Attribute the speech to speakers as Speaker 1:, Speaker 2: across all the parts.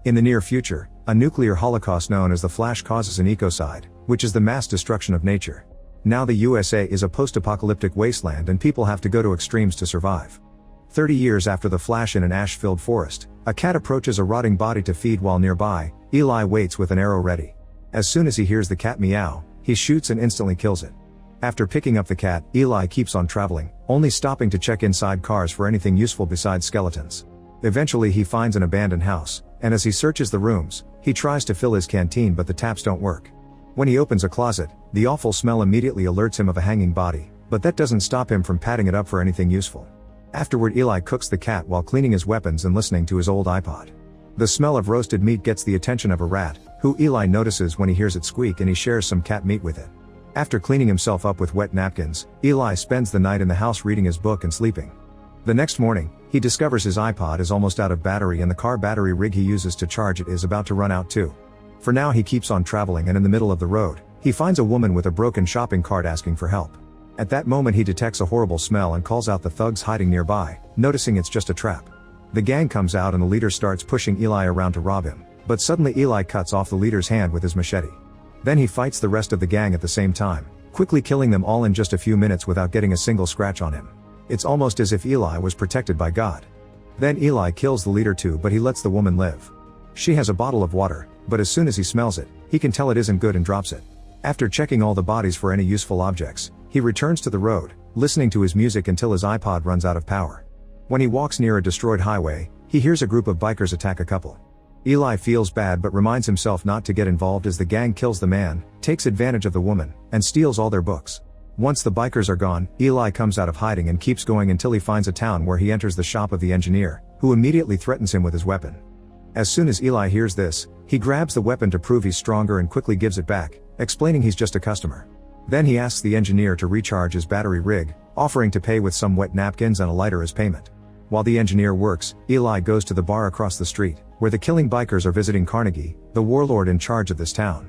Speaker 1: In the near future, a nuclear holocaust known as the Flash causes an ecocide, which is the mass destruction of nature. Now the USA is a post-apocalyptic wasteland and people have to go to extremes to survive. 30 years after the Flash in an ash-filled forest, a cat approaches a rotting body to feed while nearby. Eli waits with an arrow ready. As soon as he hears the cat meow, he shoots and instantly kills it. After picking up the cat, Eli keeps on traveling, only stopping to check inside cars for anything useful besides skeletons. Eventually he finds an abandoned house, and as he searches the rooms, he tries to fill his canteen but the taps don't work. When he opens a closet, the awful smell immediately alerts him of a hanging body, but that doesn't stop him from patting it up for anything useful. Afterward Eli cooks the cat while cleaning his weapons and listening to his old iPod. The smell of roasted meat gets the attention of a rat, who Eli notices when he hears it squeak, and he shares some cat meat with it. After cleaning himself up with wet napkins, Eli spends the night in the house reading his book and sleeping. The next morning, he discovers his iPod is almost out of battery and the car battery rig he uses to charge it is about to run out too. For now he keeps on traveling, and in the middle of the road, he finds a woman with a broken shopping cart asking for help. At that moment he detects a horrible smell and calls out the thugs hiding nearby, noticing it's just a trap. The gang comes out and the leader starts pushing Eli around to rob him, but suddenly Eli cuts off the leader's hand with his machete. Then he fights the rest of the gang at the same time, quickly killing them all in just a few minutes without getting a single scratch on him. It's almost as if Eli was protected by God. Then Eli kills the leader too, but he lets the woman live. She has a bottle of water, but as soon as he smells it, he can tell it isn't good and drops it. After checking all the bodies for any useful objects, he returns to the road, listening to his music until his iPod runs out of power. When he walks near a destroyed highway, he hears a group of bikers attack a couple. Eli feels bad but reminds himself not to get involved as the gang kills the man, takes advantage of the woman, and steals all their books. Once the bikers are gone, Eli comes out of hiding and keeps going until he finds a town where he enters the shop of the engineer, who immediately threatens him with his weapon. As soon as Eli hears this, he grabs the weapon to prove he's stronger and quickly gives it back, explaining he's just a customer. Then he asks the engineer to recharge his battery rig, offering to pay with some wet napkins and a lighter as payment. While the engineer works, Eli goes to the bar across the street, where the killing bikers are visiting Carnegie, the warlord in charge of this town.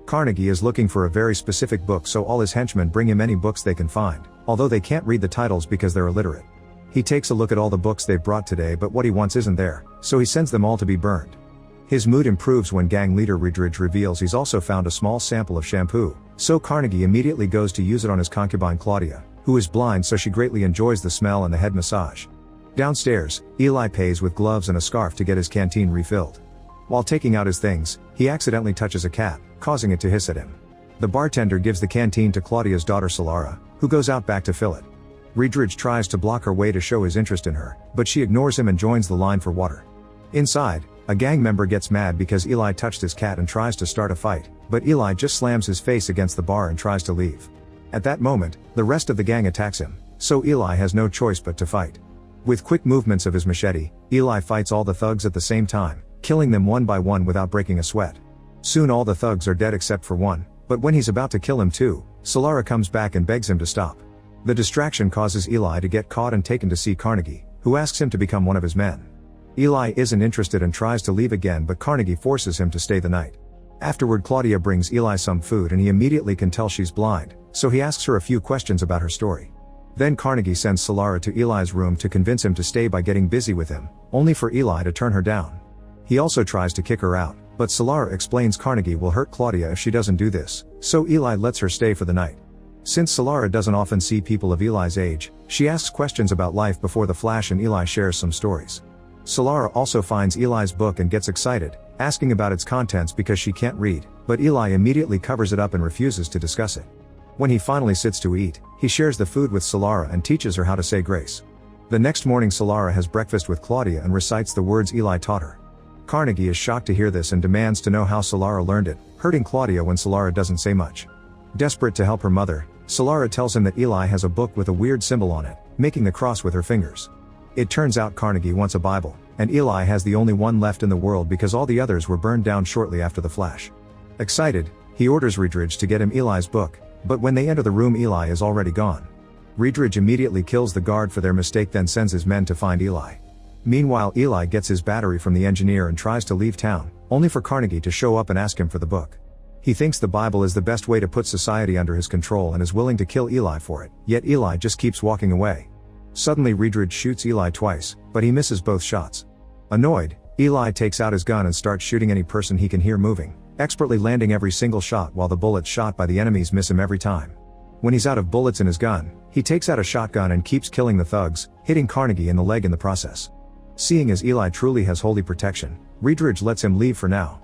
Speaker 1: Carnegie is looking for a very specific book, so all his henchmen bring him any books they can find, although they can't read the titles because they're illiterate. He takes a look at all the books they've brought today, but what he wants isn't there, so he sends them all to be burned. His mood improves when gang leader Ridridge reveals he's also found a small sample of shampoo, so Carnegie immediately goes to use it on his concubine Claudia, who is blind, so she greatly enjoys the smell and the head massage. Downstairs, Eli pays with gloves and a scarf to get his canteen refilled. While taking out his things, he accidentally touches a cat, causing it to hiss at him. The bartender gives the canteen to Claudia's daughter Solara, who goes out back to fill it. Ridridge tries to block her way to show his interest in her, but she ignores him and joins the line for water. Inside, a gang member gets mad because Eli touched his cat and tries to start a fight, but Eli just slams his face against the bar and tries to leave. At that moment, the rest of the gang attacks him, so Eli has no choice but to fight. With quick movements of his machete, Eli fights all the thugs at the same time, killing them one by one without breaking a sweat. Soon all the thugs are dead except for one, but when he's about to kill him too, Solara comes back and begs him to stop. The distraction causes Eli to get caught and taken to see Carnegie, who asks him to become one of his men. Eli isn't interested and tries to leave again, but Carnegie forces him to stay the night. Afterward Claudia brings Eli some food and he immediately can tell she's blind, so he asks her a few questions about her story. Then Carnegie sends Solara to Eli's room to convince him to stay by getting busy with him, only for Eli to turn her down. He also tries to kick her out, but Solara explains Carnegie will hurt Claudia if she doesn't do this, so Eli lets her stay for the night. Since Solara doesn't often see people of Eli's age, she asks questions about life before the Flash and Eli shares some stories. Solara also finds Eli's book and gets excited, asking about its contents because she can't read, but Eli immediately covers it up and refuses to discuss it. When he finally sits to eat, he shares the food with Solara and teaches her how to say grace. The next morning Solara has breakfast with Claudia and recites the words Eli taught her. Carnegie is shocked to hear this and demands to know how Solara learned it, hurting Claudia when Solara doesn't say much. Desperate to help her mother, Solara tells him that Eli has a book with a weird symbol on it, making the cross with her fingers. It turns out Carnegie wants a Bible, and Eli has the only one left in the world because all the others were burned down shortly after the Flash. Excited, he orders Ridridge to get him Eli's book, but when they enter the room Eli is already gone. Ridridge immediately kills the guard for their mistake, then sends his men to find Eli. Meanwhile Eli gets his battery from the engineer and tries to leave town, only for Carnegie to show up and ask him for the book. He thinks the Bible is the best way to put society under his control and is willing to kill Eli for it, yet Eli just keeps walking away. Suddenly Ridridge shoots Eli twice, but he misses both shots. Annoyed, Eli takes out his gun and starts shooting any person he can hear moving, expertly landing every single shot while the bullets shot by the enemies miss him every time. When he's out of bullets in his gun, he takes out a shotgun and keeps killing the thugs, hitting Carnegie in the leg in the process. Seeing as Eli truly has holy protection, Reedridge lets him leave for now.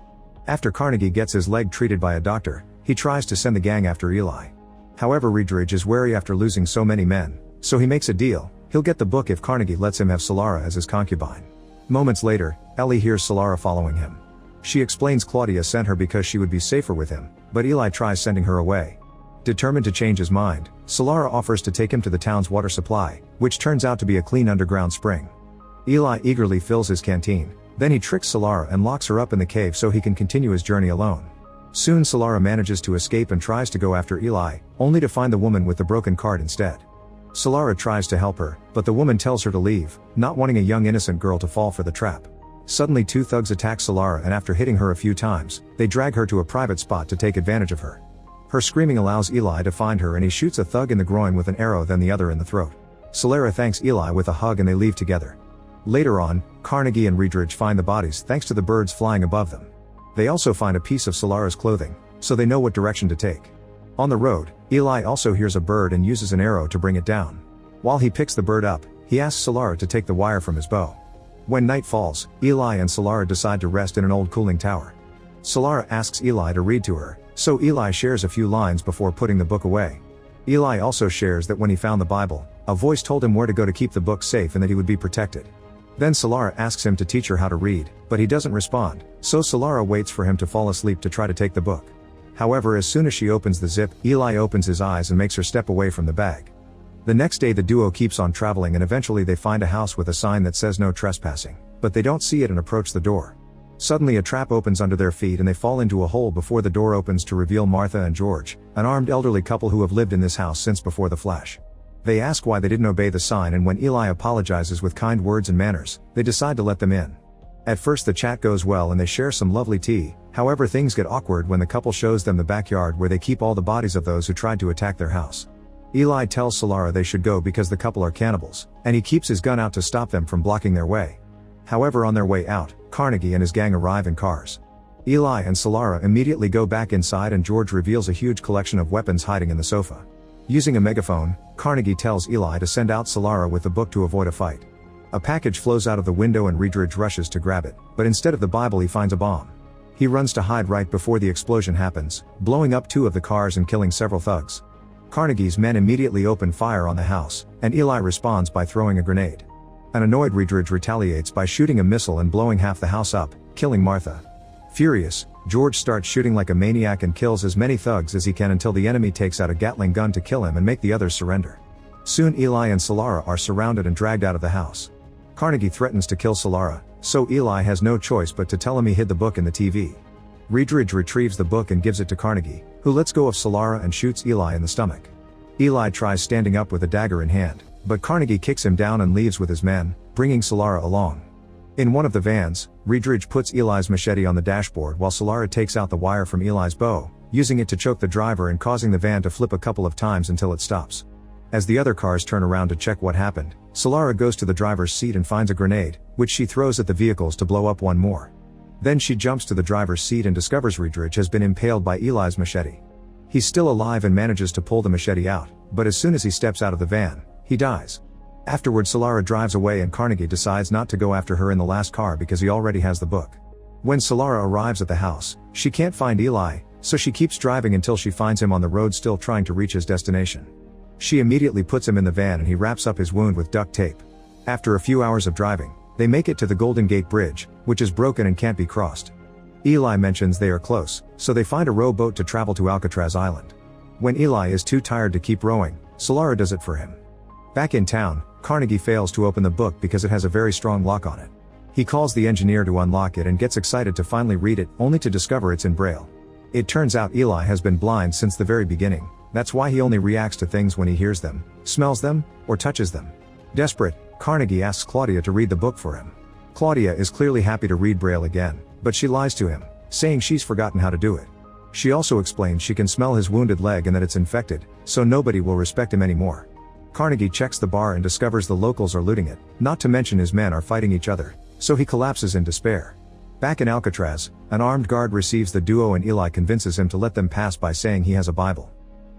Speaker 1: After Carnegie gets his leg treated by a doctor, he tries to send the gang after Eli. However, Reedridge is wary after losing so many men, so he makes a deal: he'll get the book if Carnegie lets him have Solara as his concubine. Moments later, Ellie hears Solara following him. She explains Claudia sent her because she would be safer with him, but Eli tries sending her away. Determined to change his mind, Solara offers to take him to the town's water supply, which turns out to be a clean underground spring. Eli eagerly fills his canteen, then he tricks Solara and locks her up in the cave so he can continue his journey alone. Soon Solara manages to escape and tries to go after Eli, only to find the woman with the broken cart instead. Solara tries to help her, but the woman tells her to leave, not wanting a young innocent girl to fall for the trap. Suddenly 2 thugs attack Solara, and after hitting her a few times, they drag her to a private spot to take advantage of her. Her screaming allows Eli to find her, and he shoots a thug in the groin with an arrow, then the other in the throat. Solara thanks Eli with a hug and they leave together. Later on, Carnegie and Reedridge find the bodies thanks to the birds flying above them. They also find a piece of Solara's clothing, so they know what direction to take. On the road, Eli also hears a bird and uses an arrow to bring it down. While he picks the bird up, he asks Solara to take the wire from his bow. When night falls, Eli and Solara decide to rest in an old cooling tower. Solara asks Eli to read to her, so Eli shares a few lines before putting the book away. Eli also shares that when he found the Bible, a voice told him where to go to keep the book safe and that he would be protected. Then Solara asks him to teach her how to read, but he doesn't respond, so Solara waits for him to fall asleep to try to take the book. However, as soon as she opens the zip, Eli opens his eyes and makes her step away from the bag. The next day the duo keeps on traveling and eventually they find a house with a sign that says no trespassing, but they don't see it and approach the door. Suddenly a trap opens under their feet and they fall into a hole before the door opens to reveal Martha and George, an armed elderly couple who have lived in this house since before the Flash. They ask why they didn't obey the sign, and when Eli apologizes with kind words and manners, they decide to let them in. At first the chat goes well and they share some lovely tea. However, things get awkward when the couple shows them the backyard where they keep all the bodies of those who tried to attack their house. Eli tells Solara they should go because the couple are cannibals, and he keeps his gun out to stop them from blocking their way. However, on their way out, Carnegie and his gang arrive in cars. Eli and Solara immediately go back inside and George reveals a huge collection of weapons hiding in the sofa. Using a megaphone, Carnegie tells Eli to send out Solara with the book to avoid a fight. A package flows out of the window and Reedridge rushes to grab it, but instead of the Bible he finds a bomb. He runs to hide right before the explosion happens, blowing up 2 of the cars and killing several thugs. Carnegie's men immediately open fire on the house, and Eli responds by throwing a grenade. An annoyed Reedridge retaliates by shooting a missile and blowing half the house up, killing Martha. Furious, George starts shooting like a maniac and kills as many thugs as he can until the enemy takes out a Gatling gun to kill him and make the others surrender. Soon Eli and Solara are surrounded and dragged out of the house. Carnegie threatens to kill Solara, so Eli has no choice but to tell him he hid the book in the TV. Reedridge retrieves the book and gives it to Carnegie, who lets go of Solara and shoots Eli in the stomach. Eli tries standing up with a dagger in hand, but Carnegie kicks him down and leaves with his men, bringing Solara along. In one of the vans, Reedridge puts Eli's machete on the dashboard while Solara takes out the wire from Eli's bow, using it to choke the driver and causing the van to flip a couple of times until it stops. As the other cars turn around to check what happened, Solara goes to the driver's seat and finds a grenade, which she throws at the vehicles to blow up one more. Then she jumps to the driver's seat and discovers Reedridge has been impaled by Eli's machete. He's still alive and manages to pull the machete out, but as soon as he steps out of the van, he dies. Afterward, Solara drives away and Carnegie decides not to go after her in the last car because he already has the book. When Solara arrives at the house, she can't find Eli, so she keeps driving until she finds him on the road still trying to reach his destination. She immediately puts him in the van and he wraps up his wound with duct tape. After a few hours of driving, they make it to the Golden Gate Bridge, which is broken and can't be crossed. Eli mentions they are close, so they find a rowboat to travel to Alcatraz Island. When Eli is too tired to keep rowing, Solara does it for him. Back in town, Carnegie fails to open the book because it has a very strong lock on it. He calls the engineer to unlock it and gets excited to finally read it, only to discover it's in Braille. It turns out Eli has been blind since the very beginning. That's why he only reacts to things when he hears them, smells them, or touches them. Desperate, Carnegie asks Claudia to read the book for him. Claudia is clearly happy to read Braille again, but she lies to him, saying she's forgotten how to do it. She also explains she can smell his wounded leg and that it's infected, so nobody will respect him anymore. Carnegie checks the bar and discovers the locals are looting it, not to mention his men are fighting each other. so he collapses in despair. Back in Alcatraz, an armed guard receives the duo and Eli convinces him to let them pass by saying he has a Bible.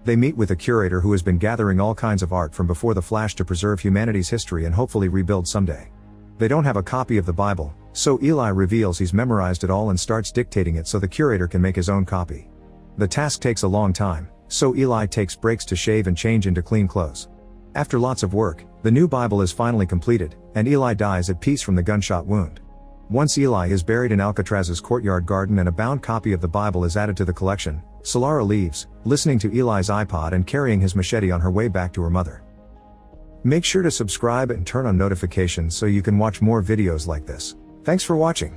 Speaker 1: They meet with a curator who has been gathering all kinds of art from before the Flash to preserve humanity's history and hopefully rebuild someday. They don't have a copy of the Bible, so Eli reveals he's memorized it all and starts dictating it so the curator can make his own copy. The task takes a long time, so Eli takes breaks to shave and change into clean clothes. After lots of work, the new Bible is finally completed, and Eli dies at peace from the gunshot wound. Once Eli is buried in Alcatraz's courtyard garden and a bound copy of the Bible is added to the collection, Solara leaves, listening to Eli's iPod and carrying his machete on her way back to her mother. Make sure to subscribe and turn on notifications so you can watch more videos like this. Thanks for watching.